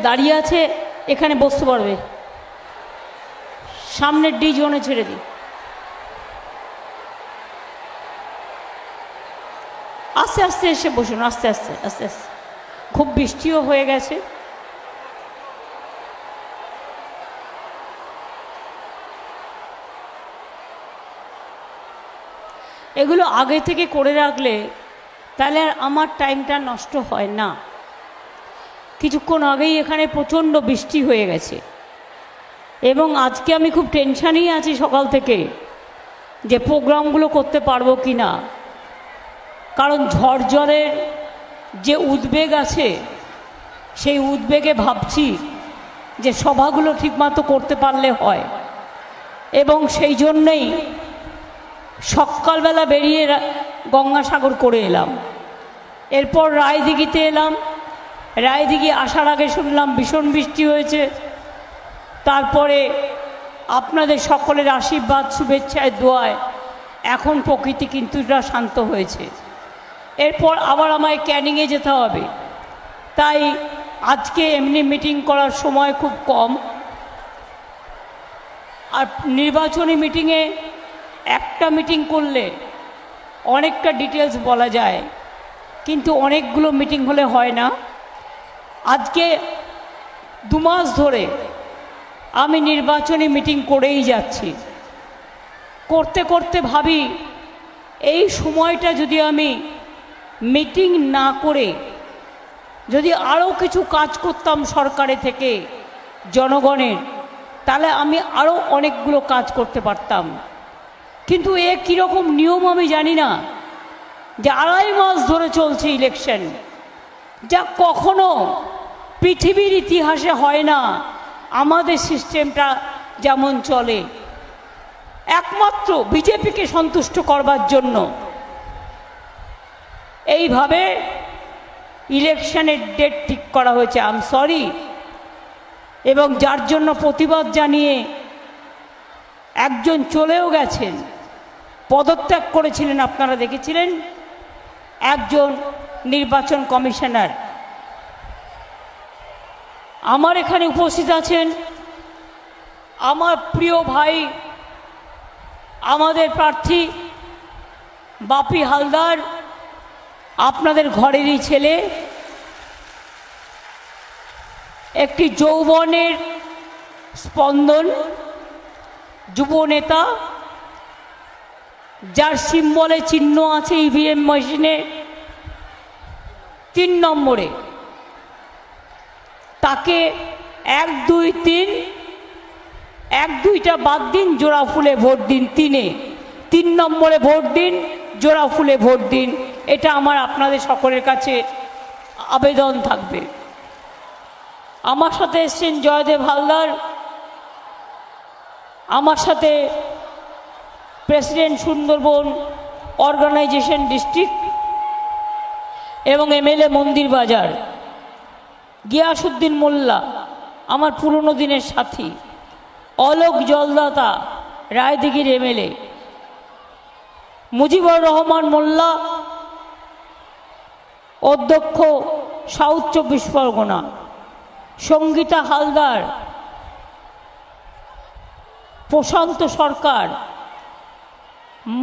দাঁড়িয়ে আছে এখানে বসতে পারবে, সামনের ডি জোনে ছেড়ে দিই। আস্তে আস্তে এসে বসুন, আস্তে আস্তে আস্তে আস্তে। খুব বৃষ্টিও হয়ে গেছে। এগুলো আগে থেকে করে রাখলে তাহলে আর আমার টাইমটা নষ্ট হয় না। কিছুক্ষণ আগেই এখানে প্রচণ্ড বৃষ্টি হয়ে গেছে এবং আজকে আমি খুব টেনশানেই আছি সকাল থেকে যে প্রোগ্রামগুলো করতে পারবো কি না। কারণ ঝড় যে উদ্বেগ আছে সেই উদ্বেগে ভাবছি যে সভাগুলো ঠিকমতো করতে পারলে হয়, এবং সেই জন্যই সকালবেলা বেরিয়ে গঙ্গাসাগর করে এলাম। এরপর রায়দিঘিতে এলাম। রায়দিঘি আসার আগে শুনলাম ভীষণ বৃষ্টি হয়েছে। তারপরে আপনাদের সকলের আশীর্বাদ শুভেচ্ছায় দোয়ায় এখন প্রকৃতি কিছুটা শান্ত হয়েছে। এরপর আবার আমায় ক্যানিংয়ে যেতে হবে, তাই আজকে এমনি মিটিং করার সময় খুব কম। আর নির্বাচনী মিটিংয়ে একটা মিটিং করলে অনেকটা ডিটেলস বলা যায়, কিন্তু অনেকগুলো মিটিং হলে হয় না। আজকে 2 মাস ধরে আমি নির্বাচনী মিটিং করেই যাচ্ছি। করতে করতে ভাবি এই সময়টা যদি আমি মিটিং না করে যদি আরও কিছু কাজ করতাম সরকারের থেকে জনগণের, তাহলে আমি আরও অনেকগুলো কাজ করতে পারতাম। কিন্তু এ কীরকম নিয়ম আমি জানি না, যে 2.5 মাস ধরে চলছে ইলেকশন, যা কখনো পৃথিবীর ইতিহাসে হয় না। আমাদের সিস্টেমটা যেমন চলে একমাত্র বিজেপিকে সন্তুষ্ট করবার জন্য এইভাবে ইলেকশনের ডেট ঠিক করা হয়েছে। I am sorry. এবং যার জন্য প্রতিবাদ জানিয়ে একজন চলেও গেছেন, পদত্যাগ করেছিলেন, আপনারা দেখেছিলেন, একজন নির্বাচন কমিশনার। আমার এখানে উপস্থিত আছেন আমার প্রিয় ভাই, আমাদের প্রার্থী বাপি হালদার, আপনাদের ঘরেরই ছেলে, একটি যৌবনের স্পন্দন, যুব নেতা, যার সিম্বলে চিহ্ন আছে ইভিএম মেশিনে 3 নম্বরে। তাকে 1, 2, 3, 1-2টা বাদ দিন, জোড়া ফুলে ভোট দিন। 3 নম্বরে ভোট দিন, জোড়া ফুলে ভোট দিন। এটা আমার আপনাদের সকলের কাছে আবেদন থাকবে। আমার সাথে এসছেন জয়দেব হালদার, আমার সাথে প্রেসিডেন্ট সুন্দরবন অর্গানাইজেশন ডিস্ট্রিক্ট এবং এমএলএ মন্দির বাজার গিয়াসউদ্দিন মোল্লা, আমার পুরনো দিনের সাথী, অলোক জলদাতা রায়দিঘির এমএলএ, মুজিবুর রহমান মোল্লা অধ্যক্ষ সাউথ 24 পরগনা, সঙ্গীতা হালদার, প্রশান্ত সরকার,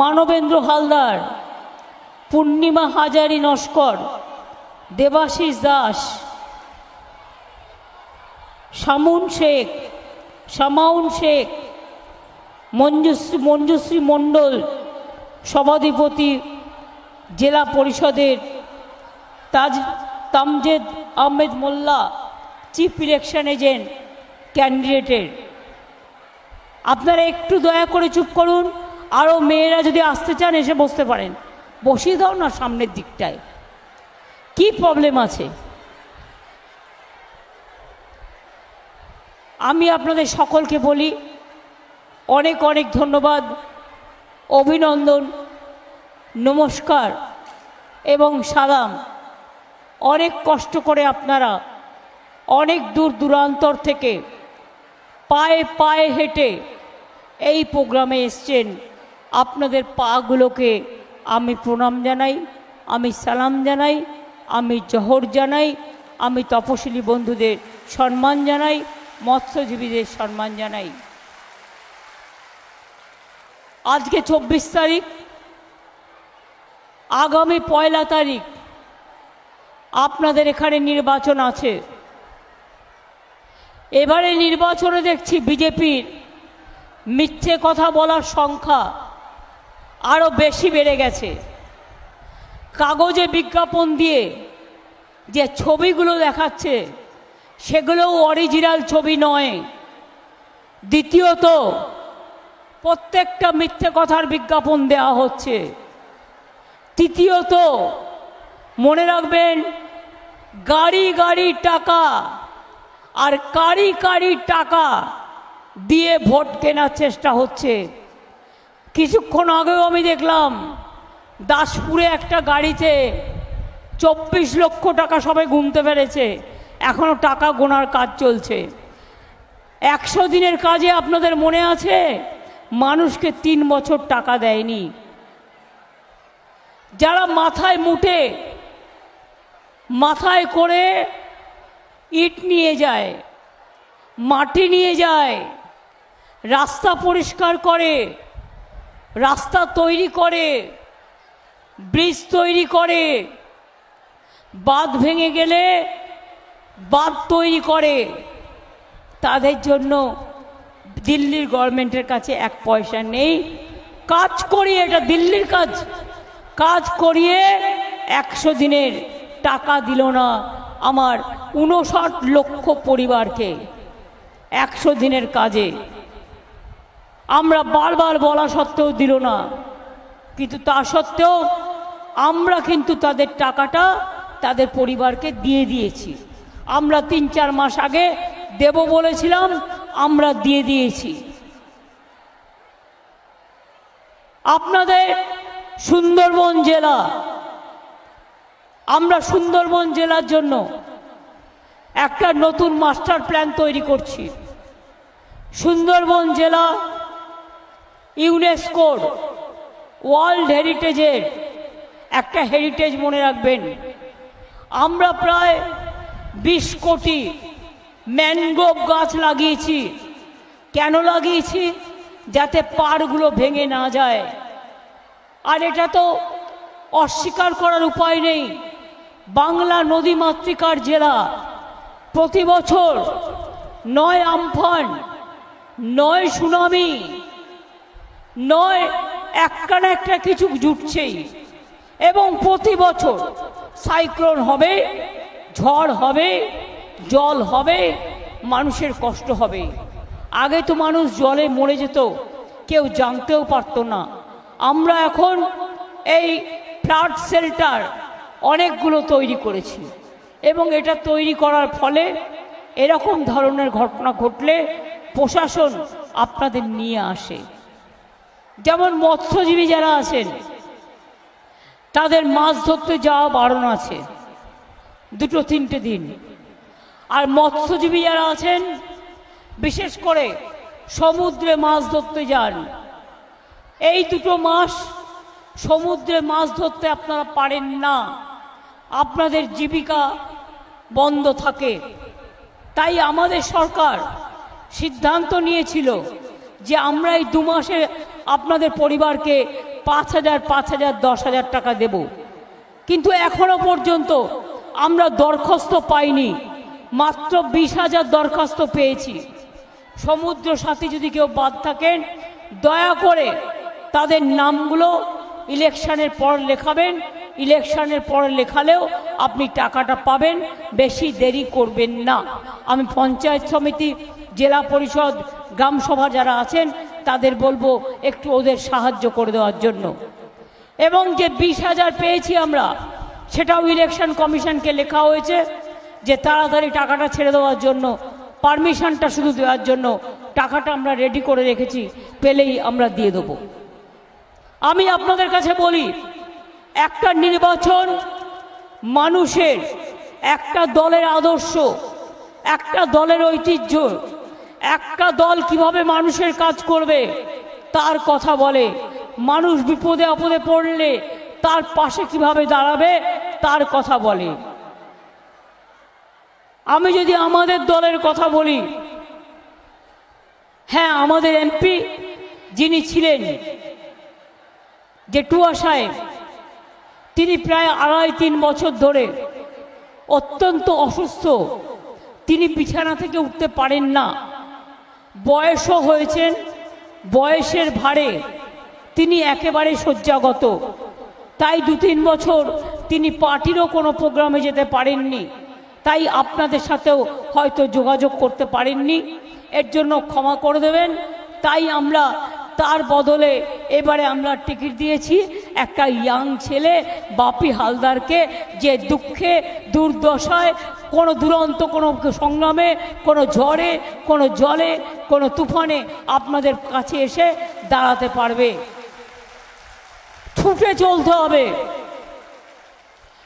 মানবেন্দ্র হালদার, পূর্ণিমা হাজারি নস্কর, দেবাশিস দাস, শামাউন শেখ, মঞ্জুশ্রী মণ্ডল, সভাধিপতি জেলা পরিষদের, তামজেদ আহমেদ মোল্লা, চিফ ইলেকশন এজেন্ট ক্যান্ডিডেটের। আপনারা একটু দয়া করে চুপ করুন। আরও মেয়েরা যদি আসতে চান এসে বসতে পারেন। বসিয়ে দাও না সামনের দিকটায়, কি প্রবলেম আছে? আমি আপনাদের সকলকে বলি অনেক অনেক ধন্যবাদ, অভিনন্দন, নমস্কার এবং সালাম। অনেক কষ্ট করে আপনারা অনেক দূর দূরান্তর থেকে পায়ে পায়ে হেঁটে এই প্রোগ্রামে এসছেন। আপনাদের পাগুলোকে আমি প্রণাম জানাই, আমি সালাম জানাই, আমি জোহর জানাই, আমি তপশিলি বন্ধুদের সম্মান জানাই, মৎস্যজীবীদের সম্মান জানাই। আজকে 24 তারিখ, আগামী 1 তারিখ আপনাদের এখানে নির্বাচন আছে। এবারে নির্বাচনে দেখছি বিজেপির মিথ্যে কথা বলার সংখ্যা আরও বেশি বেড়ে গেছে। কাগজে বিজ্ঞাপন দিয়ে যে ছবিগুলো দেখাচ্ছে সেগুলোও অরিজিনাল ছবি নয়। দ্বিতীয়ত, প্রত্যেকটা মিথ্যে কথার বিজ্ঞাপন দেওয়া হচ্ছে। তৃতীয়ত, মনে রাখবেন, গাড়ি গাড়ি টাকা আর কারি কারি টাকা দিয়ে ভোট কেনার চেষ্টা হচ্ছে। কিছুক্ষণ আগেও আমি দেখলাম দাসপুরে একটা গাড়িতে 24 লক্ষ টাকা সবাই গুনতে পেরেছে, এখনো টাকা গোনার কাজ চলছে। 100 দিনের কাজে আপনাদের মনে আছে মানুষকে 3 বছর টাকা দেয়নি। যারা মাথায় মুঠে মাথায় করে ইট নিয়ে যায়, মাটি নিয়ে যায়, রাস্তা পরিষ্কার করে, রাস্তা তৈরি করে, ব্রিজ তৈরি করে, বাঁধ ভেঙে গেলে বাঁধ তৈরি করে, তাদের জন্য দিল্লির গভর্নমেন্টের কাছে 1 পয়সা নেই। কাজ করিয়ে, এটা দিল্লির কাজ, কাজ করিয়ে 100 দিনের টাকা দিল না আমার 59 লক্ষ পরিবারকে। 100 দিনের কাজে আমরা বারবার বলা সত্ত্বেও দিল না, কিন্তু তা সত্ত্বেও আমরা কিন্তু তাদের টাকাটা তাদের পরিবারকে দিয়ে দিয়েছি। আমরা 3-4 মাস আগে দেব বলেছিলাম, আমরা দিয়ে দিয়েছি। আপনাদের সুন্দরবন জেলা, আমরা সুন্দরবন জেলার জন্য একটা নতুন মাস্টার প্ল্যান তৈরি করছি। সুন্দরবন জেলা ইউনেস্কোর ওয়ার্ল্ড হেরিটেজের একটা হেরিটেজ, মনে রাখবেন। আমরা প্রায় 20 কোটি ম্যানগ্রোভ গাছ লাগিয়েছি। কেন লাগিয়েছি? যাতে পাড়গুলো ভেঙে না যায়। আর এটা তো অস্বীকার করার উপায় নেই, বাংলা নদী মাতৃকার জেলা। প্রতি বছর 9 আমফান, 9 সুনামি, 9 একটা না একটা কিছু জুটছেই। এবং প্রতি বছর সাইক্লোন হবে, ঝড় হবে, জল হবে, মানুষের কষ্ট হবে। আগে তো মানুষ জলে মরে যেত, কেউ জানতেও পারতো না। আমরা এখন এই ফ্লাড শেল্টার অনেকগুলো তৈরি করেছি, এবং এটা তৈরি করার ফলে এরকম ধরনের ঘটনা ঘটলে প্রশাসন আপনাদের নিয়ে আসে। যেমন মৎস্যজীবী যারা আছেন তাদের মাছ ধরতে যাওয়া বারণ আছে 2-3টে দিন। আর মৎস্যজীবী যারা আছেন, বিশেষ করে সমুদ্রে মাছ ধরতে যান, এই 2 মাস সমুদ্রে মাছ ধরতে আপনারা পারেন না, আপনাদের জীবিকা বন্ধ থাকে। তাই আমাদের সরকার সিদ্ধান্ত নিয়েছিল যে আমরা এই 2 মাসে আপনাদের পরিবারকে 5,000, 5,000, 10,000 টাকা দেব। কিন্তু এখনো পর্যন্ত আমরা দরখাস্ত পাইনি, মাত্র 20,000 দরখাস্ত পেয়েছি। সমুদ্র সাথী যদি কেউ বাদ থাকেন, দয়া করে তাদের নামগুলো ইলেকশনের পর লেখাবেন। ইলেকশনের পর লেখালেও আপনি টাকাটা পাবেন, বেশি দেরি করবেন না। আমি পঞ্চায়েত সমিতি, জেলা পরিষদ, গ্রামসভা যারা আছেন তাদের বলবো একটু ওদের সাহায্য করে দেওয়ার জন্য। এবং যে 20,000 পেয়েছি আমরা, সেটাও ইলেকশন কমিশনকে লেখা হয়েছে যে তাড়াতাড়ি টাকাটা ছেড়ে দেওয়ার জন্য, পারমিশনটা শুধু দেওয়ার জন্য টাকাটা আমরা রেডি করে রেখেছি, পেলেই আমরা দিয়ে দেবো। আমি আপনাদের কাছে বলি, একটা নির্বাচন মানুষের, একটা দলের আদর্শ, একটা দলের ঐতিহ্য, একটা দল কিভাবে মানুষের কাজ করবে তার কথা বলে। মানুষ বিপদে আপদে পড়লে তার পাশে কিভাবে দাঁড়াবে তার কথা বলে। আমি যদি আমাদের দলের কথা বলি, হ্যাঁ, আমাদের এমপি যিনি ছিলেন জেঠুয়া সাহেব, তিনি প্রায় 2.5-3 বছর ধরে অত্যন্ত অসুস্থ। তিনি বিছানা থেকে উঠতে পারেন না, বয়সও হয়েছেন, বয়সের ভারে তিনি একেবারে শয্যাগত। তাই 2-3 বছর তিনি পার্টিরও কোনো প্রোগ্রামে যেতে পারেননি, তাই আপনাদের সাথেও হয়তো যোগাযোগ করতে পারেননি, এর জন্য ক্ষমা করে দেবেন। তাই আমরা তার বদলে এবারে আমরা টিকিট দিয়েছি একটা ইয়াং ছেলে বাপি হালদারকে, যে দুঃখে দুর্দশায় কোনো দুরন্ত কোনো সংগ্রামে, কোনো ঝড়ে, কোনো জলে, কোনো তুফানে আপনাদের কাছে এসে দাঁড়াতে পারবে। ছুটে চলতে হবে।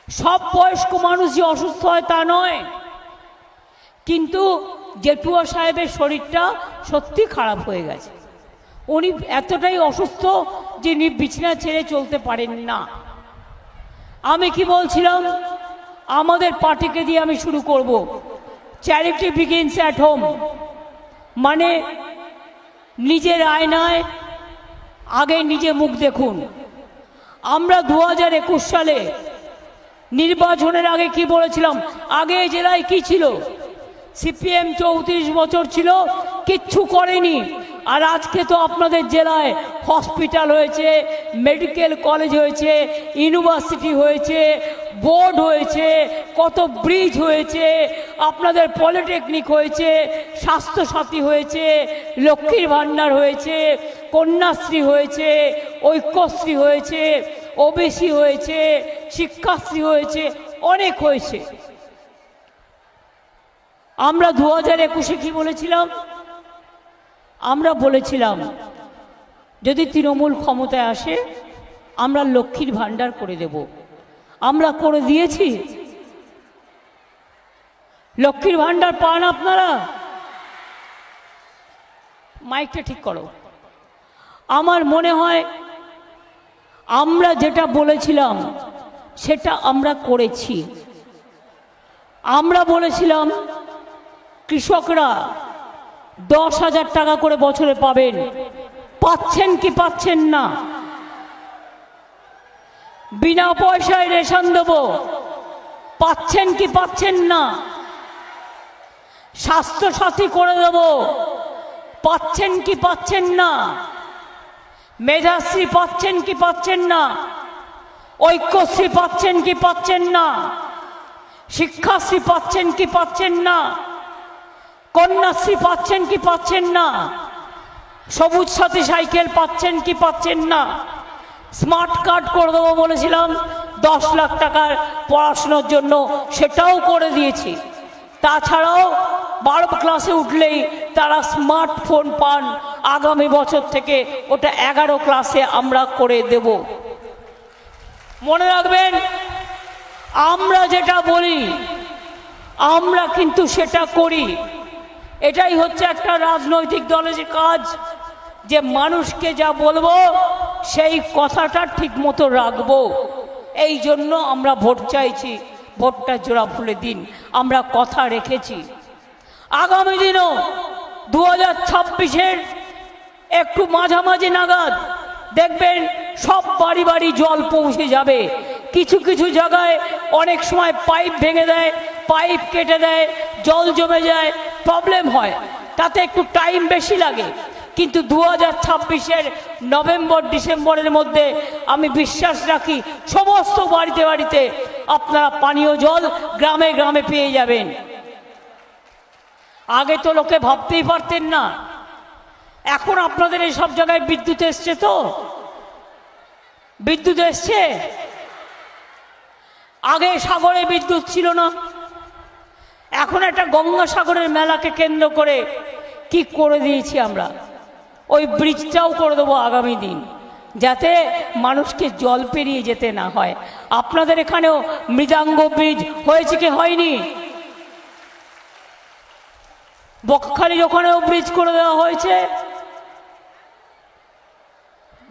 সব বয়স্ক মানুষ যে অসুস্থ হয় তা নয়, কিন্তু জেঠুয়া সাহেবের শরীরটা সত্যি খারাপ হয়ে গেছে। উনি এতটাই অসুস্থ যে বিছানা ছেড়ে চলতে পারেন না। আমি কি বলছিলাম, আমাদের পার্টিকে দিয়ে আমি শুরু করব, চ্যারিটি বিগিনস অ্যাট হোম, মানে নিজের আয়নায় আগে নিজে মুখ দেখুন। আমরা 2021 সালে নির্বাচনের আগে কি বলেছিলাম? আগে জেলায় কি ছিল? সিপিএম 34 বছর ছিল, কিচ্ছু করেনি। আর আজকে তো আপনাদের জেলায় হসপিটাল হয়েছে, মেডিকেল কলেজ হয়েছে, ইউনিভার্সিটি হয়েছে, বোর্ড হয়েছে, কত ব্রিজ হয়েছে, আপনাদের পলিটেকনিক হয়েছে, স্বাস্থ্যসাথী হয়েছে, লক্ষ্মীর ভাণ্ডার হয়েছে, কন্যাশ্রী হয়েছে, ঐক্যশ্রী হয়েছে, ওবিসি হয়েছে, শিক্ষাশ্রী হয়েছে, অনেক হয়েছে। আমরা 2021-এ কি বলেছিলাম? আমরা বলেছিলাম যদি তৃণমূল ক্ষমতায় আসে আমরা লক্ষ্মীর ভাণ্ডার করে দেব। আমরা করে দিয়েছি। লক্ষ্মীর ভাণ্ডার পান আপনারা? মাইকটা ঠিক করো। আমার মনে হয় আমরা যেটা বলেছিলাম সেটা আমরা করেছি। আমরা বলেছিলাম কৃষকরা 10,000 টাকা করে বছরে পাবেন। পাচ্ছেন কি পাচ্ছেন না? বিনা পয়সায় রেশন দেব, পাচ্ছেন কি পাচ্ছেন না? স্বাস্থ্যসাথী করে দেব, পাচ্ছেন কি পাচ্ছেন না? মেধাশ্রী পাচ্ছেন কি পাচ্ছেন না? ঐক্যশ্রী পাচ্ছেন কি পাচ্ছেন না? শিক্ষাশ্রী পাচ্ছেন কি পাচ্ছেন না? কন্যাশ্রী পাচ্ছেন কি পাচ্ছেন না? সবুজ সাথী সাইকেল পাচ্ছেন কি পাচ্ছেন না? স্মার্ট কার্ড করে দেবো বলেছিলাম 10 লাখ টাকার পড়াশোনার জন্য, সেটাও করে দিয়েছি। তাছাড়াও 12 ক্লাসে উঠলেই তারা স্মার্টফোন পান। আগামী বছর থেকে ওটা 11 ক্লাসে আমরা করে দেব। মনে রাখবেন, আমরা যেটা বলি আমরা কিন্তু সেটা করি। এটাই হচ্ছে একটা রাজনৈতিক দলের কাজ, যে মানুষকে যা বলবো সেই কথাটা ঠিক মতো রাখবো। এই জন্য আমরা ভোট চাইছি। ভোটটা জোড়া ফুলে দিন, আমরা কথা রেখেছি। আগামী দিনও 2026-এর একটু মাঝামাঝি নাগাদ দেখবেন সব বাড়ি বাড়ি জল পৌঁছে যাবে। কিছু কিছু জায়গায় অনেক সময় পাইপ ভেঙে দেয়, পাইপ কেটে দেয়, জল জমে যায়, প্রবলেম হয়, তাতে একটু টাইম বেশি লাগে। কিন্তু 2026-এর নভেম্বর ডিসেম্বরের মধ্যে আমি বিশ্বাস রাখি সমস্ত বাড়িতে বাড়িতে আপনারা পানীয় জল গ্রামে গ্রামে পেয়ে যাবেন। আগে তো লোকে ভাবতেই পারতেন না। এখন আপনাদের এই সব জায়গায় বিদ্যুৎ এসছে, তো বিদ্যুৎ এসছে। আগে সাগরে বিদ্যুৎ ছিল না। এখন একটা গঙ্গাসাগরের মেলাকে কেন্দ্র করে কি করে দিয়েছি আমরা, ওই ব্রিজটাও করে দেবো আগামী দিন, যাতে মানুষকে জল পেরিয়ে যেতে না হয়। আপনাদের এখানেও মৃদাঙ্গ ব্রিজ হয়েছে কি হয়নি? বকখালির ওখানেও ব্রিজ করে দেওয়া হয়েছে।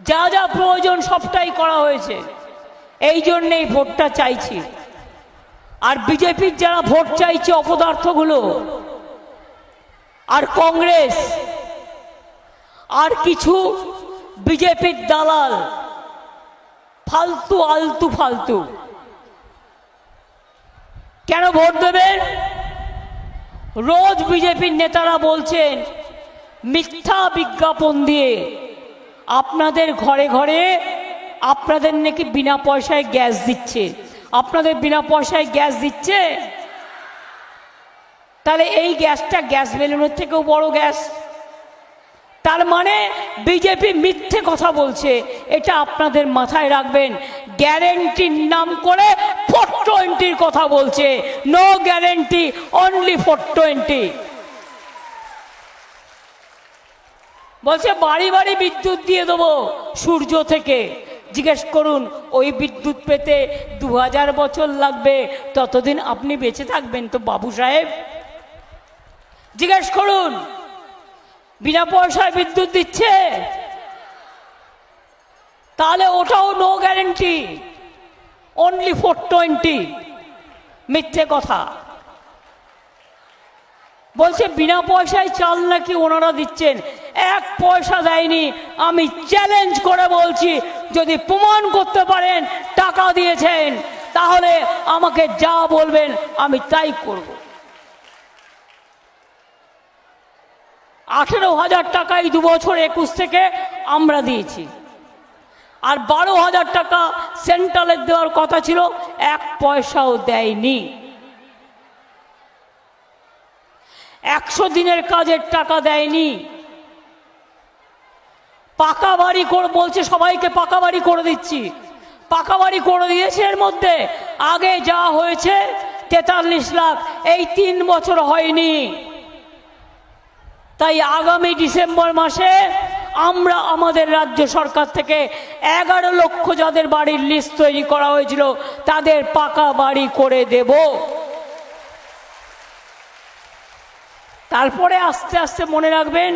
যা যা প্রয়োজন সবটাই করা হয়েছে। এই জন্যেই ভোটটা চাইছি। আর বিজেপির যারা ভোট চাইছে অপদার্থগুলো, আর কংগ্রেস, আর কিছু বিজেপির দালাল, ফালতু আলতু ফালতু। কেন ভোট দেবেন? রোজ বিজেপির নেতারা বলছেন মিথ্যা বিজ্ঞাপন দিয়ে আপনাদের ঘরে ঘরে আপনাদের নাকি বিনা পয়সায় গ্যাস দিচ্ছে। আপনাদের বিনা পয়সায় গ্যাস দিচ্ছে, তাহলে এই গ্যাসটা গ্যাস বেলুনের থেকেও বড় গ্যাস। তার মানে বিজেপি মিথ্যে কথা বলছে, এটা আপনাদের মাথায় রাখবেন। গ্যারেন্টির নাম করে 420 কথা বলছে। No guarantee, only 420। বলছে বাড়ি বাড়ি বিদ্যুৎ দিয়ে দেবো সূর্য থেকে। জিজ্ঞেস করুন, ওই বিদ্যুৎ পেতে 2000 বছর লাগবে, ততদিন আপনি বেঁচে থাকবেন তো বাবু সাহেব? জিজ্ঞেস করুন, বিনা পয়সায় বিদ্যুৎ দিচ্ছে, তাহলে ওটাও নো গ্যারেন্টি, অনলি 420। মিথ্যে কথা বলছে। বিনা পয়সায় চাল নাকি ওনারা দিচ্ছেন, 1 পয়সা দেয়নি। আমি চ্যালেঞ্জ করে বলছি, যদি প্রমাণ করতে পারেন টাকা দিয়েছেন, তাহলে আমাকে যা বলবেন আমি তাই করব। 18,000 টাকাই 2 বছর 21 থেকে আমরা দিয়েছি, আর 12,000 টাকা সেন্ট্রালের দেওয়ার কথা ছিল, 1 পয়সাও দেয়নি। 100 দিনের কাজের টাকা দেয়নি। পাকা বাড়ি করে বলছে, সবাইকে পাকা বাড়ি করে দিচ্ছি। পাকা বাড়ি করে দিয়েছে, এর মধ্যে আগে যা হয়েছে 43 লাখ, এই 3 বছর হয়নি। তাই আগামী ডিসেম্বর মাসে আমরা আমাদের রাজ্য সরকার থেকে 11 লক্ষ যাদের বাড়ির লিস্ট তৈরি করা হয়েছিল, তাদের পাকা বাড়ি করে দেব। তারপরে আস্তে আস্তে মনে রাখবেন,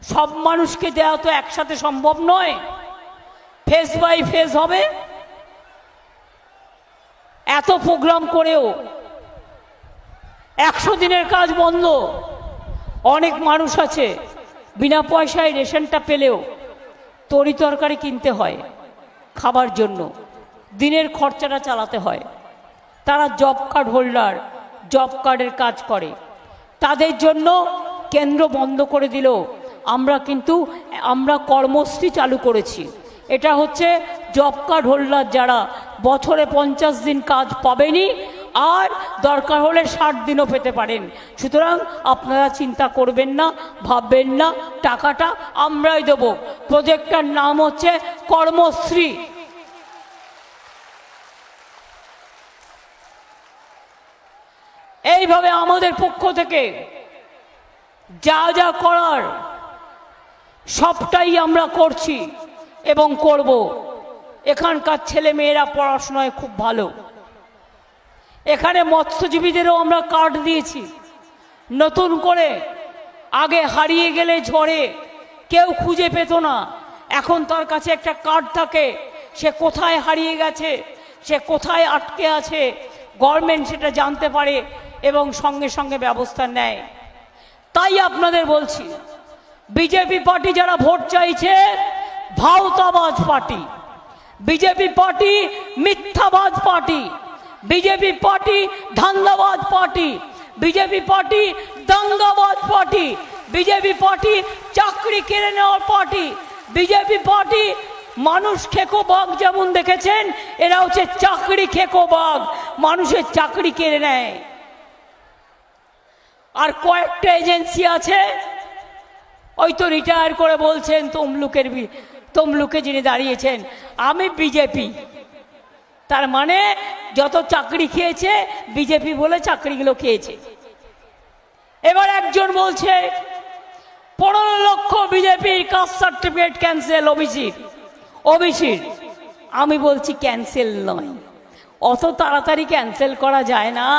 সব মানুষকে দেওয়া তো একসাথে সম্ভব নয়, ফেজ বাই ফেজ হবে। এত প্রোগ্রাম করেও 100 দিনের কাজ বন্ধ। অনেক মানুষ আছে বিনা পয়সায় রেশনটা পেলেও তরি তরকারি কিনতে হয় খাবার জন্য, দিনের খরচাটা চালাতে হয়। তারা জব কার্ড হোল্ডার, জব কার্ডের কাজ করে, তাদের জন্য কেন্দ্র বন্ধ করে দিল। আমরা কর্মশ্রী চালু করেছি। এটা হচ্ছে জব কার্ড হোল্ডার যারা বছরে 50 দিন কাজ পাবেনি, আর দরকার হলে 60 দিনও পেতে পারেন। সুতরাং আপনারা চিন্তা করবেন না, ভাববেন না, টাকাটা আমরাই দেব। প্রজেক্টটার নাম হচ্ছে কর্মশ্রী। এইভাবে আমাদের পক্ষ থেকে যা যা করার সবটাই আমরা করছি এবং করব। এখানকার ছেলে মেয়েরা পড়াশোনায় খুব ভালো। এখানে মৎস্যজীবীদেরও আমরা কার্ড দিয়েছি নতুন করে। আগে হারিয়ে গেলে ঝড়ে কেউ খুঁজে পেত না, এখন তার কাছে একটা কার্ড থাকে, সে কোথায় হারিয়ে গেছে, সে কোথায় আটকে আছে, গভর্নমেন্ট সেটা জানতে পারে এবং সঙ্গে সঙ্গে ব্যবস্থা নেয়। তাই আপনাদের বলছি, বিজেপি পার্টি যারা ভোট চাইছে, ভাওতাবাজ পার্টি। বিজেপি পার্টি মিথ্যাবাজ পার্টি। বিজেপি পার্টি ধান্দাবাজ পার্টি। বিজেপি পার্টি দাঙ্গাবাজ পার্টি। বিজেপি পার্টি চাকরি কেড়ে নেওয়ার পার্টি। বিজেপি পার্টি মানুষ খেকো বাঘ যেমন দেখেছেন, এরা হচ্ছে চাকরি খেকো বাঘ, মানুষের চাকরি কেড়ে নেয়। আর কয়েকটা এজেন্সি আছে, ওই তো রিটায়ার করে বলছেন তমলুকে যিনি দাঁড়িয়েছেন, আমি বিজেপি। তার মানে যত চাকরি খেয়েছে বিজেপি বলে চাকরিগুলো খেয়েছে। এবার একজন বলছে 15 লক্ষ বিজেপির কাস্ট সার্টিফিকেট ক্যান্সেল ওবিসির। আমি বলছি ক্যান্সেল নয়, অত তাড়াতাড়ি ক্যান্সেল করা যায় না।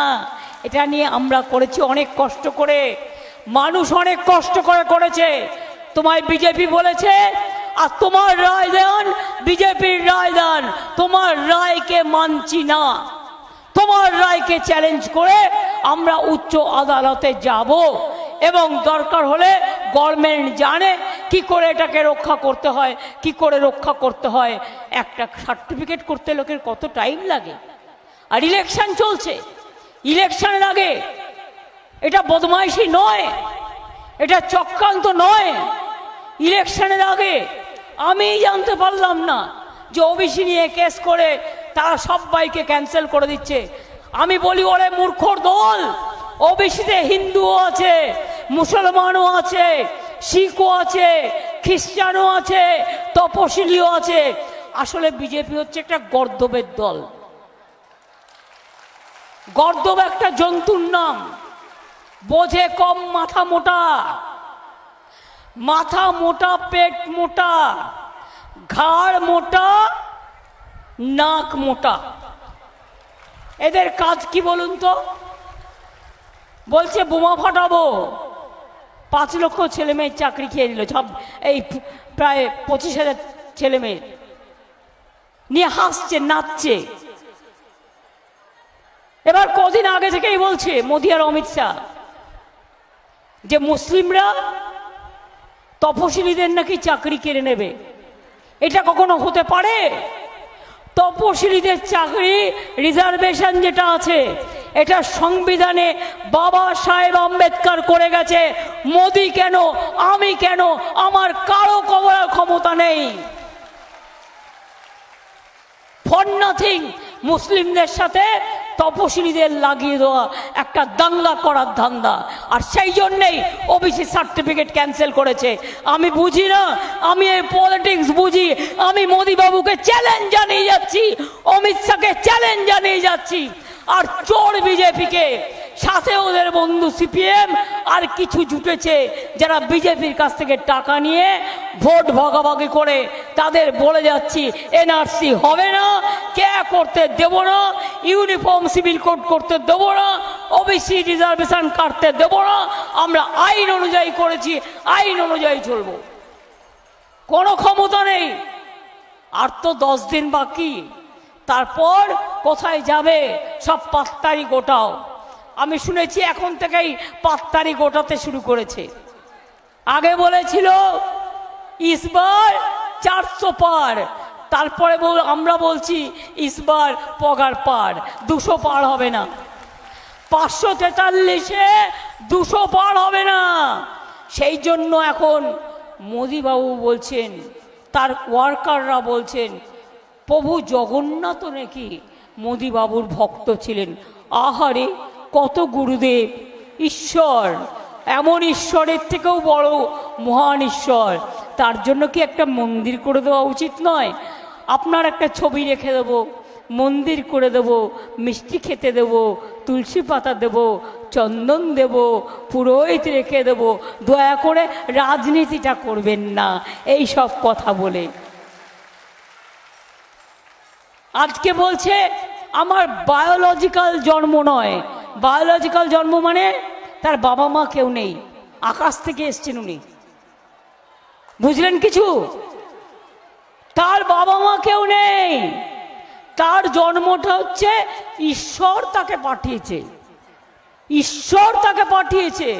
এটা নিয়ে আমরা করেছি অনেক কষ্ট করে, মানুষ অনেক কষ্ট করে করেছে। তোমায় বিজেপি বলেছে, আর তোমার রায় দেন বিজেপির রায় দেন, তোমার রায়কে মানছি না। তোমার রায়কে চ্যালেঞ্জ করে আমরা উচ্চ আদালতে যাব এবং দরকার হলে গভর্নমেন্ট জানে কি করে এটাকে রক্ষা করতে হয়, কি করে রক্ষা করতে হয়। একটা সার্টিফিকেট করতে লোকের কত টাইম লাগে, আর ইলেকশন চলছে, ইলেকশনের আগে এটা বদমাইশি নয়, এটা চক্রান্ত নয়। ইলেকশনের আগে আমি জানতে পারলাম না যে ওবিসি নিয়ে কেস করে তারা সবাইকে ক্যান্সেল করে দিচ্ছে। আমি বলি ওরে মূর্খর দল, ওবিসিতে হিন্দুও আছে, মুসলমানও আছে, শিখও আছে, খ্রিস্টানও আছে, তপশিলিও আছে। আসলে বিজেপি হচ্ছে একটা গর্দবের দল। গর্দব একটা জন্তুর নাম, বোঝে কম, মাথা মোটা, মাথা মোটা, পেট মোটা, ঘাড় মোটা, নাক মোটা। এদের কাজ কি বলুন তো? বলছে বোমা ফাটাবো, 5 লক্ষ ছেলে মেয়ের চাকরি খেয়ে নিল, সব এই প্রায় 25,000 ছেলে মেয়ে নিয়ে হাসছে, নাচছে। এবার কদিন আগে থেকেই বলছে মোদি আর অমিত শাহ যে মুসলিমরা তপশিলীদের নাকি চাকরি কেড়ে নেবে। এটা কখনো হতে পারে? তপশিলীদের চাকরি রিজার্ভেশন যেটা আছে এটা সংবিধানে বাবা সাহেব আম্বেদকর করে গেছে। মোদি কেন, আমি কেন, আমার কারো করার ক্ষমতা নেই। ফর নাথিং মুসলিমদের সাথে তপশিলীদের লাগিয়ে দেওয়া একটা দাঙ্গা করার ধান্দা, আর সেই জন্যেই ওবিসি সার্টিফিকেট ক্যান্সেল করেছে। আমি বুঝি না, আমি এই পলিটিক্স বুঝি। আমি মোদি বাবুকে চ্যালেঞ্জ জানিয়ে যাচ্ছি, অমিত শাহকে চ্যালেঞ্জ জানিয়ে যাচ্ছি, আর চোর বিজেপিকে, সাথে ওদের বন্ধু সিপিএম আর কিছু জুটেছে যারা বিজেপির কাছ থেকে টাকা নিয়ে ভোট ভাগাভাগি করে তাদের বলে যাচ্ছি এনআরসি হবে না, কে করতে দেব না, ইউনিফর্ম সিভিল কোড করতে দেব না, ওবিসি রিজার্ভেশন কাটতে দেব না, আমরা আইন অনুযায়ী করেছি, আইন অনুযায়ী চলব। কোনো ক্ষমতা নেই। আর তো 10 দিন বাকি, তারপর কোথায় যাবে? সব পাত্তারি গোটাও। আমি শুনেছি এখন থেকেই পাত্তারি গোটাতে শুরু করেছে। আগে বলেছিল ইসবার 400 পার, তারপরে আমরা বলছি ইসবার পগার পার, 200 পার হবে না। 543-এ 200 পার হবে না। সেই জন্য এখন মোদিবাবু বলছেন, তার ওয়ার্কাররা বলছেন প্রভু জগন্নাথ নাকি মোদিবাবুর ভক্ত ছিলেন। আহারে, কত গুরুদেব, ঈশ্বর, এমন ঈশ্বরের থেকেও বড় মহান ঈশ্বর, তার জন্য কি একটা মন্দির করে দেওয়া উচিত নয়? আপনার একটা ছবি রেখে দেব, মন্দির করে দেব, মিষ্টি খেতে দেব, তুলসী পাতা দেব, চন্দন দেব, পুরোহিত রেখে দেব। দয়া করে রাজনীতিটা করবেন না এই সব কথা বলে। আজকে বলছে আমার বায়োলজিক্যাল জন্ম নয়। বায়োলজিক্যাল জন্ম মানে তার বাবা মা কেউ নেই, আকাশ থেকে এসছেন উনি। বুঝলেন কিছু? তার বাবা মা কেউ নেই, তার জন্মটা হচ্ছে ঈশ্বর তাকে পাঠিয়েছে, ঈশ্বর তাকে পাঠিয়েছে।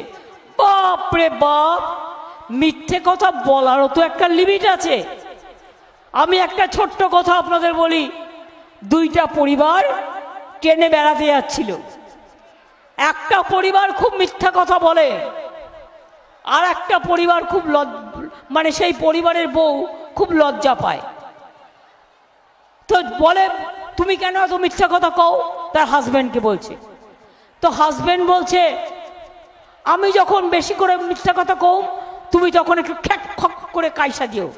বাপ রে বাপ, মিথ্যে কথা বলারও তো একটা লিমিট আছে। আমি একটা ছোট্ট কথা আপনাদের বলি। 2টা পরিবার ট্রেনে বেড়াতে যাচ্ছিল। একটা পরিবার খুব মিথ্যা কথা বলে, আর একটা পরিবার খুব মানে সেই পরিবারের বউ খুব লজ্জা পায়। তো বলে তুমি কেন এত মিথ্যা কথা কও? তার হাজব্যান্ডকে বলছে। তো হাজব্যান্ড বলছে আমি যখন বেশি করে মিথ্যা কথা কও তুমি তখন একটু খ্যাক খক করে কাইসা দিও,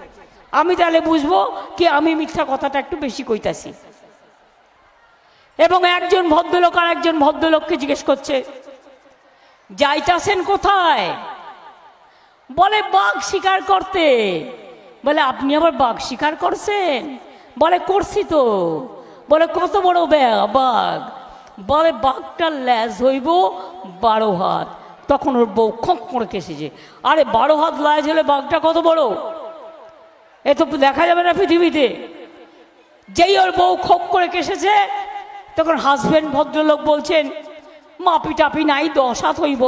আমি তাহলে বুঝবো কি আমি মিথ্যা কথাটা একটু বেশি কইতাছি। এবং একজন ভদ্রলোক আর একজন ভদ্রলোককে জিজ্ঞেস করছে যাইতাছেন কোথায়? বলে বাঘ শিকার করতে। বলে আপনি আবার বাঘ শিকার করছেন? বলে করছি তো। বলে কত বড় বাঘ? বলে বাঘটার ল্যাজ হইব 12 হাত। তখন ওর বউ খোঁক করে কেসেছে, আরে 12 হাত ল্যাজ হলে বাঘটা কত বড়, এ তো দেখা যাবে না পৃথিবীতে। যেই ওর বউ খোঁক করে কেসেছে তখন হাজব্যান্ড ভদ্রলোক বলছেন মাপি টাপি নাই 10 হাত হইব।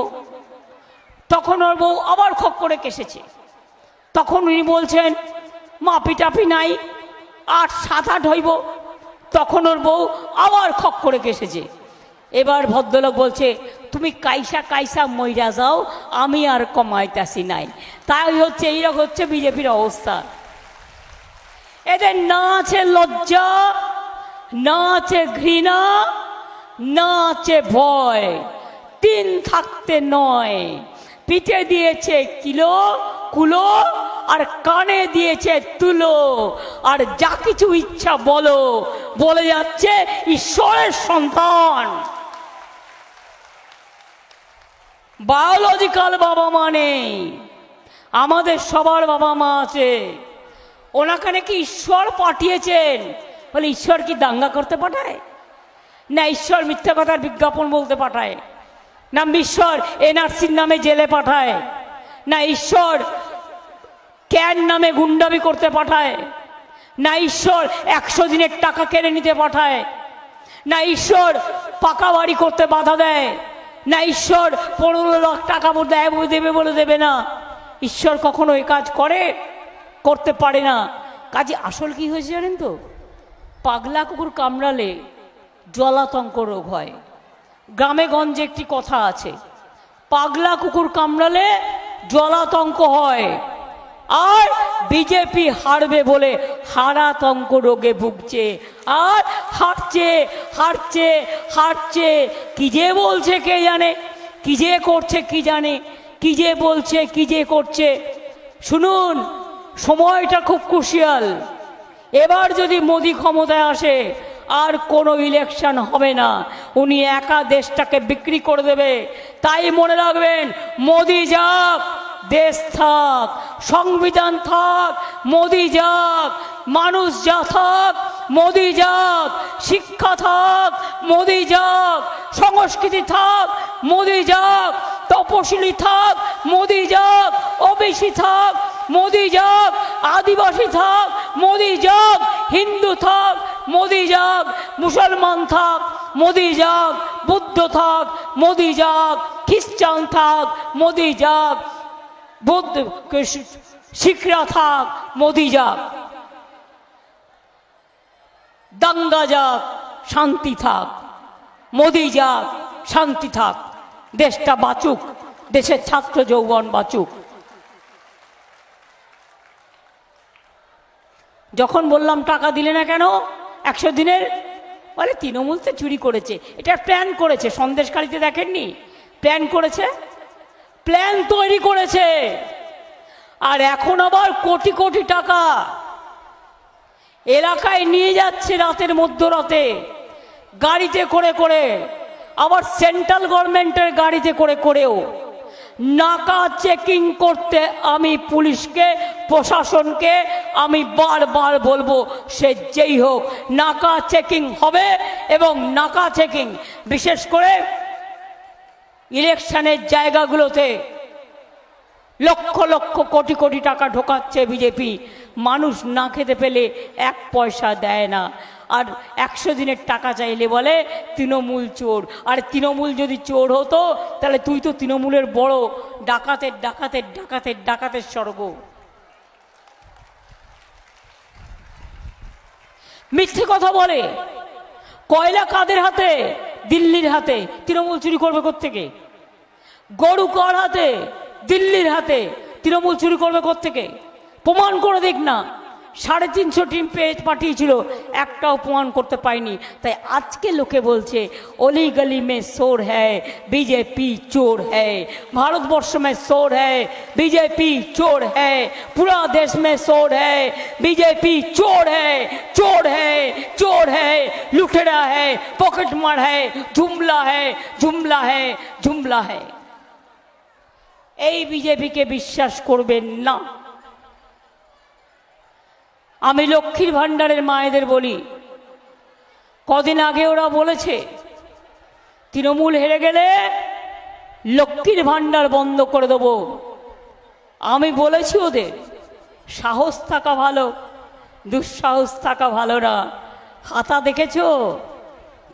তখন ওর বউ আবার খক করে কেসেছে। তখন উনি বলছেন মাপি টাপি নাই 8-7-8 হইব। তখন ওর বউ আবার খক করে কেসেছে। এবার ভদ্রলোক বলছে তুমি কাইসা কাইসা মইরা যাও, আমি আর কমাইতাছি নাই। তাই হচ্ছে এইরকম হচ্ছে বিজেপির অবস্থা। এদের না আছে লজ্জা, না আছে ঘৃণা, না আছে ভয়, 3 থাকতে নয়। পিঠে দিয়েছে কিলো কুলো, আর কানে দিয়েছে তুলো, আর যা কিছু ইচ্ছা বলো, বলে যাচ্ছে ঈশ্বরের সন্তান। বায়োলজিক্যাল বাবা মা নেই, আমাদের সবার বাবা মা আছে। ওনাকে নাকি ঈশ্বর পাঠিয়েছেন। বলে ঈশ্বর কি দাঙ্গা করতে পাঠায়? না ঈশ্বর মিথ্যা কথার বিজ্ঞাপন বলতে পাঠায়? না ঈশ্বর এনআরসির নামে জেলে পাঠায়? না ঈশ্বর ক্যান নামে গুন্ডামি করতে পাঠায়? না ঈশ্বর 100 দিনের টাকা কেড়ে নিতে পাঠায়? না ঈশ্বর পাকা বাড়ি করতে বাধা দেয়? না ঈশ্বর 15 লাখ টাকা দেবে বলে দেবে না? ঈশ্বর কখনো এই কাজ করতে পারে না। কাজে আসল কি হয়েছে জানেন তো? পাগলা কুকুর কামড়ালে জলাতঙ্ক রোগ হয়। গ্রামে গঞ্জে একটি কথা আছে, পাগলা কুকুর কামড়ালে জলাতঙ্ক হয়। আর বিজেপি হারবে বলে হারাতঙ্ক রোগে ভুগছে, আর হারছে হারছে হারছে। কি যে বলছে কে জানে, কি যে করছে কি জানে, কি যে বলছে কি যে করছে। শুনুন, সময়টা খুব ক্রুশিয়াল। এবার যদি মোদি ক্ষমতায় আসে আর কোনো ইলেকশন হবে না, উনি একা দেশটাকে বিক্রি করে দেবে। তাই মনে রাখবেন, মোদি যাক দেশ থাক, সংবিধান থাক, মোদি যাক, মানুষ যা থাক, মোদি যাক, শিক্ষা থাক, মোদি যাক, সংস্কৃতি থাক, মোদি যাক, তপশিলি থাক, মোদি যাক, ওবিসি থাক, মোদি যাক, আদিবাসী থাক, মোদি যাক, হিন্দু থাক, মোদি যাক, মুসলমান থাক, মোদি যাক, বুদ্ধ থাক, মোদি যাক, খ্রিস্টান থাক, মোদি যাক, বৌদ্ধ শিখরা থাক, মোদি যাক, দাঙ্গা যাক, শান্তি থাক, মোদি যাক, শান্তি থাক, দেশটা বাঁচুক, দেশের ছাত্র যৌবন বাঁচুক। যখন বললাম টাকা দিলে না কেন 100 দিনের, বলে তৃণমূল তো চুরি করেছে, এটা প্ল্যান করেছে। সন্দেশকারীতে দেখেননি? প্ল্যান করেছে, প্ল্যান তৈরি করেছে। আর এখন আবার কোটি কোটি টাকা এলাকায় নিয়ে যাচ্ছে রাতের মধ্যরাতে গাড়িতে করে করে, আবার সেন্ট্রাল গভর্নমেন্টের গাড়িতে করে করেও। নাকা চেকিং করতে আমি পুলিশকে, প্রশাসনকে আমি বারবার বলবো, সে যেই হোক নাকা চেকিং হবে। এবং নাকা চেকিং বিশেষ করে ইলেকশনের জায়গাগুলোতে লক্ষ লক্ষ কোটি কোটি টাকা ঢোকাচ্ছে বিজেপি। মানুষ না খেতে পেলে 1 পয়সা দেয় না। আর 100 দিনের টাকা চাইলে বলে তৃণমূল চোর। আর তৃণমূল যদি চোর হতো তাহলে তুই তো তৃণমূলের বড় ডাকাতের ডাকাতের ডাকাতের ডাকাতের স্বর্গ। মিথ্যে কথা বলে। কয়লা কাদের হাতে? দিল্লির হাতে। তৃণমূল চুরি করবে কোত্থেকে? গরু কার হাতে? দিল্লির হাতে। তৃণমূল চুরি করবে কোত্থেকে? প্রমাণ করে দেখ না। 350 টিম পাঠিয়েছিল, একটাও প্রমাণ করতে পায়নি। তাই আজকে লোকে বলছে অলি গলি মে চোর হ্যায়, বিজেপি চোর হ্যায়, ভারতবর্ষ মে চোর হ্যায়, বিজেপি চোর হ্যায়, পুরা দেশ মে চোর হ্যায়, বিজেপি চোর হ্যায়, চোর হ্যায়, চোর হ্যায়, লুটেরা হ্যায়, পকেট মার হ্যায়, জুমলা হ্যায়, জুমলা হ্যায়, জুমলা হ্যায়। এই বিজেপিকে বিশ্বাস করবেন না। আমি লক্ষ্মীর ভাণ্ডারের মায়েদের বলি, কদিন আগে ওরা বলেছে তৃণমূল হেরে গেলে লক্ষ্মীর ভাণ্ডার বন্ধ করে দেব। আমি বলেছি ওদের সাহস থাকা ভালো, দুঃসাহস থাকা ভালো না। হাতা দেখেছো?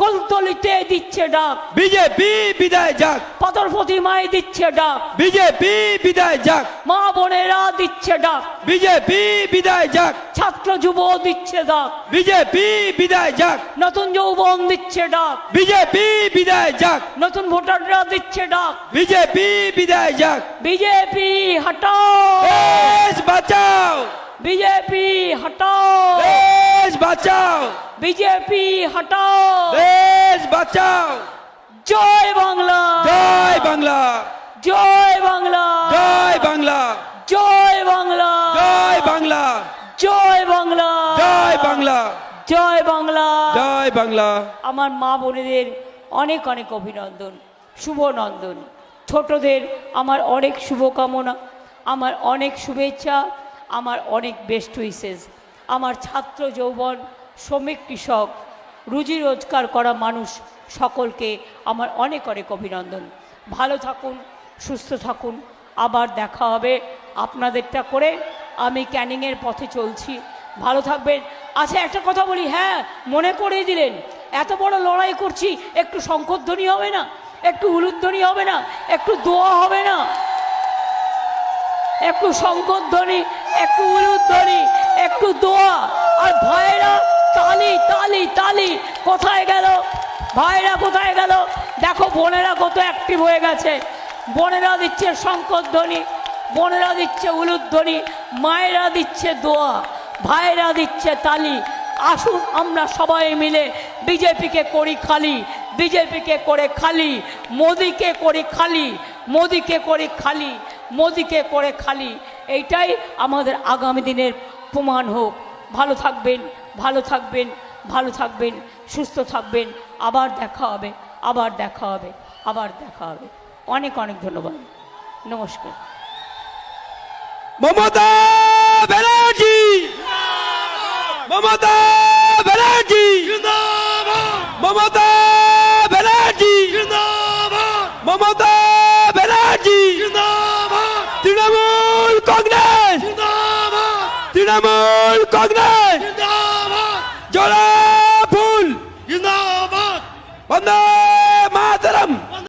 কলতলিতে দিচ্ছে ডাক, বিজেপি বিদায় যাক, পাথর প্রতিমায় দিচ্ছে ডাক, বিজেপি বিদায় যাক, মা বোনেরা দিচ্ছে ডাক, বিজেপি বিদায় যাক, ছাত্র যুব দিচ্ছে ডাক, বিজেপি বিদায় যাক, নতুন যৌবন দিচ্ছে ডাক, বিজেপি বিদায় যাক, নতুন ভোটাররা দিচ্ছে ডাক, বিজেপি বিদায় যাক। বিজেপি হটাও, দেশ বাঁচাও, বিজেপি হটাও, দেশ বাঁচাও, বিজেপি হটাও। দেশ বাঁচাও। জয় বাংলা, জয় বাংলা, জয় বাংলা, জয় বাংলা, জয় বাংলা, জয় বাংলা, জয় বাংলা, জয় বাংলা, জয় বাংলা। জয় বাংলা। আমার মা বোনেদের অনেক অনেক অভিনন্দন, শুভনন্দন। ছোটদের আমার অনেক শুভকামনা, আমার অনেক শুভেচ্ছা, আমার অনেক বেস্ট উইসেস। আমার ছাত্র যৌবন, শ্রমিক, কৃষক, রুজি রোজগার করা মানুষ সকলকে আমার অনেক অনেক অভিনন্দন। ভালো থাকুন, সুস্থ থাকুন, আবার দেখা হবে আপনাদেরটা করে। আমি ক্যানিংয়ের পথে চলছি, ভালো থাকবেন। আচ্ছা একটা কথা বলি, হ্যাঁ মনে করিয়ে দিলেন, এত বড় লড়াই করছি, একটু শঙ্খধ্বনি হবে না, একটু উলুধ্বনি হবে না, একটু দোয়া হবে না, একটু শঙ্খধ্বনি, একটু উলুধ্বনি, একটু দোয়া। আর ভাইরা তালি তালি তালি, কোথায় গেল ভাইরা, কোথায় গেল? দেখো বোনেরা কত অ্যাক্টিভ হয়ে গেছে, বোনেরা দিচ্ছে শঙ্খধ্বনি, বোনেরা দিচ্ছে উলুধ্বনি, মায়েরা দিচ্ছে দোয়া, ভাইরা দিচ্ছে তালি। আসুন আমরা সবাই মিলে বিজেপিকে করি খালি, বিজেপিকে করে খালি, মোদিকে করি খালি, মোদিকে করি খালি, মোদিকে করে খালি। এইটাই আমাদের আগামী দিনের প্রমাণ হোক। ভালো থাকবেন, ভালো থাকবেন, ভালো থাকবেন, সুস্থ থাকবেন। আবার দেখা হবে, আবার দেখা হবে, আবার দেখা হবে। অনেক অনেক ধন্যবাদ, নমস্কার। মমতা ব্যানার্জি, মমতা ব্যানার্জি, মমতা ব্যানার্জি, মমতা ব্যানার্জি, তৃণমূল কংগ্রেস, তৃণমূল কংগ্রেস, জোড়া ফুল, বন্দে